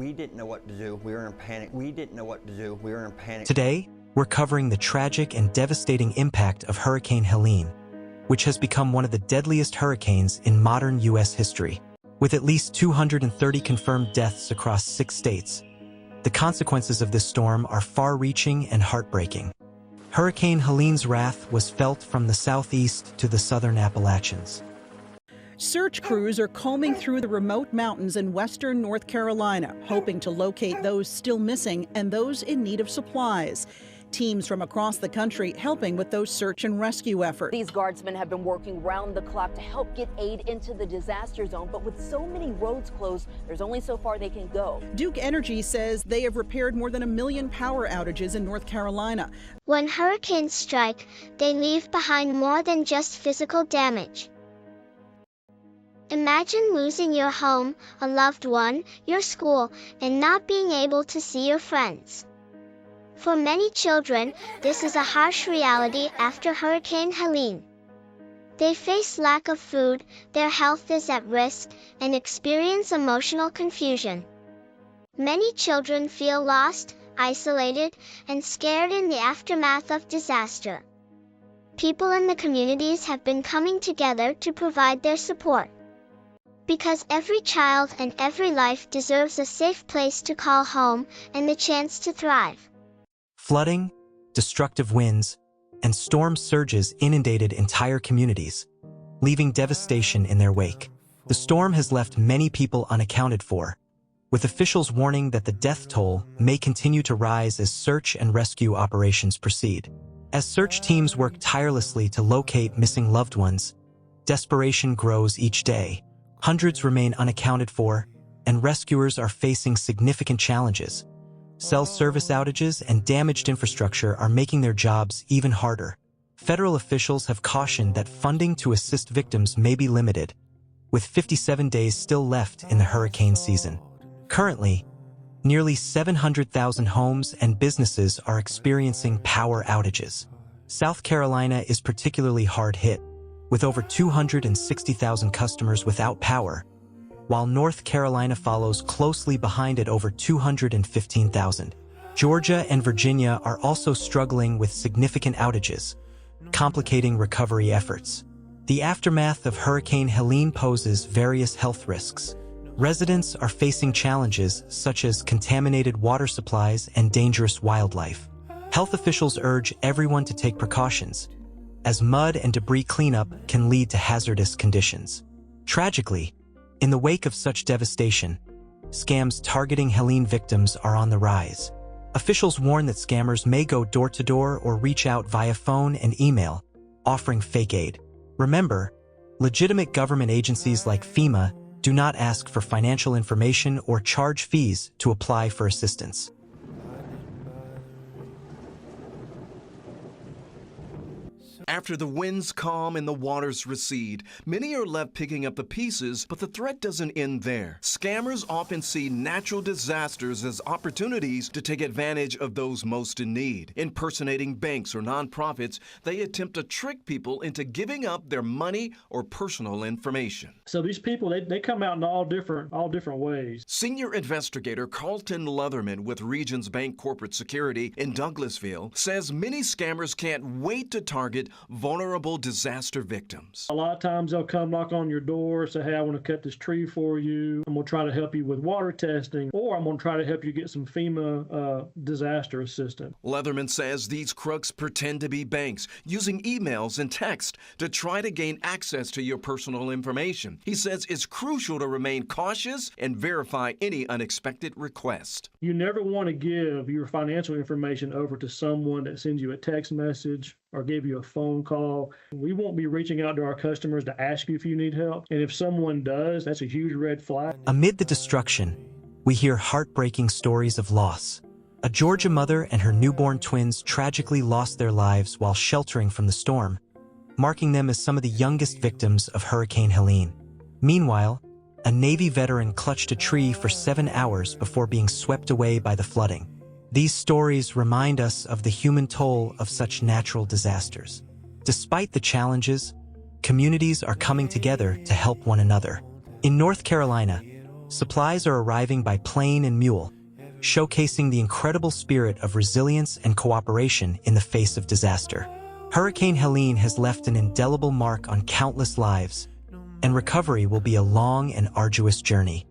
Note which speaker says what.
Speaker 1: We didn't know what to do. We were in a panic. We didn't know what to do. We were in a panic.
Speaker 2: Today, we're covering the tragic and devastating impact of Hurricane Helene, which has become one of the deadliest hurricanes in modern U.S. history. With at least 230 confirmed deaths across 6 states, the consequences of this storm are far-reaching and heartbreaking. Hurricane Helene's wrath was felt from the southeast to the southern Appalachians.
Speaker 3: Search crews are combing through the remote mountains in western North Carolina, hoping to locate those still missing and those in need of supplies. Teams from across the country helping with those search and rescue efforts.
Speaker 4: These guardsmen have been working round the clock to help get aid into the disaster zone, but with so many roads closed, there's only so far they can go.
Speaker 3: Duke Energy says they have repaired more than 1 million power outages in North Carolina.
Speaker 5: When hurricanes strike, they leave behind more than just physical damage. Imagine losing your home, a loved one, your school, and not being able to see your friends. For many children, this is a harsh reality after Hurricane Helene. They face lack of food, their health is at risk, and experience emotional confusion. Many children feel lost, isolated, and scared in the aftermath of disaster. People in the communities have been coming together to provide their support. Because every child and every life deserves a safe place to call home and the chance to thrive.
Speaker 2: Flooding, destructive winds, and storm surges inundated entire communities, leaving devastation in their wake. The storm has left many people unaccounted for, with officials warning that the death toll may continue to rise as search and rescue operations proceed. As search teams work tirelessly to locate missing loved ones, desperation grows each day. Hundreds remain unaccounted for, and rescuers are facing significant challenges. Cell service outages and damaged infrastructure are making their jobs even harder. Federal officials have cautioned that funding to assist victims may be limited, with 57 days still left in the hurricane season. Currently, nearly 700,000 homes and businesses are experiencing power outages. South Carolina is particularly hard hit, with over 260,000 customers without power, while North Carolina follows closely behind at over 215,000. Georgia and Virginia are also struggling with significant outages, complicating recovery efforts. The aftermath of Hurricane Helene poses various health risks. Residents are facing challenges such as contaminated water supplies and dangerous wildlife. Health officials urge everyone to take precautions, as mud and debris cleanup can lead to hazardous conditions. Tragically, in the wake of such devastation, scams targeting Helene victims are on the rise. Officials warn that scammers may go door-to-door or reach out via phone and email, offering fake aid. Remember, legitimate government agencies like FEMA do not ask for financial information or charge fees to apply for assistance.
Speaker 6: After the winds calm and the waters recede, many are left picking up the pieces, but the threat doesn't end there. Scammers often see natural disasters as opportunities to take advantage of those most in need. Impersonating banks or nonprofits, they attempt to trick people into giving up their money or personal information.
Speaker 7: So these people, they come out in all different ways.
Speaker 6: Senior investigator Carlton Leatherman with Regions Bank Corporate Security in Douglasville says many scammers can't wait to target vulnerable disaster victims.
Speaker 7: A lot of times they'll come knock on your door, say, hey, I want to cut this tree for you. I'm going to try to help you with water testing, or I'm going to try to help you get some FEMA disaster assistance.
Speaker 6: Leatherman says these crooks pretend to be banks, using emails and text to try to gain access to your personal information. He says it's crucial to remain cautious and verify any unexpected request.
Speaker 7: You never want to give your financial information over to someone that sends you a text message or give you a phone call. We won't be reaching out to our customers to ask you if you need help. And if someone does, that's a huge red flag.
Speaker 2: Amid the destruction, we hear heartbreaking stories of loss. A Georgia mother and her newborn twins tragically lost their lives while sheltering from the storm, marking them as some of the youngest victims of Hurricane Helene. Meanwhile, a Navy veteran clutched a tree for 7 hours before being swept away by the flooding. These stories remind us of the human toll of such natural disasters. Despite the challenges, communities are coming together to help one another. In North Carolina, Supplies are arriving by plane and mule, showcasing the incredible spirit of resilience and cooperation in the face of disaster. Hurricane Helene has left an indelible mark on countless lives, and recovery will be a long and arduous journey.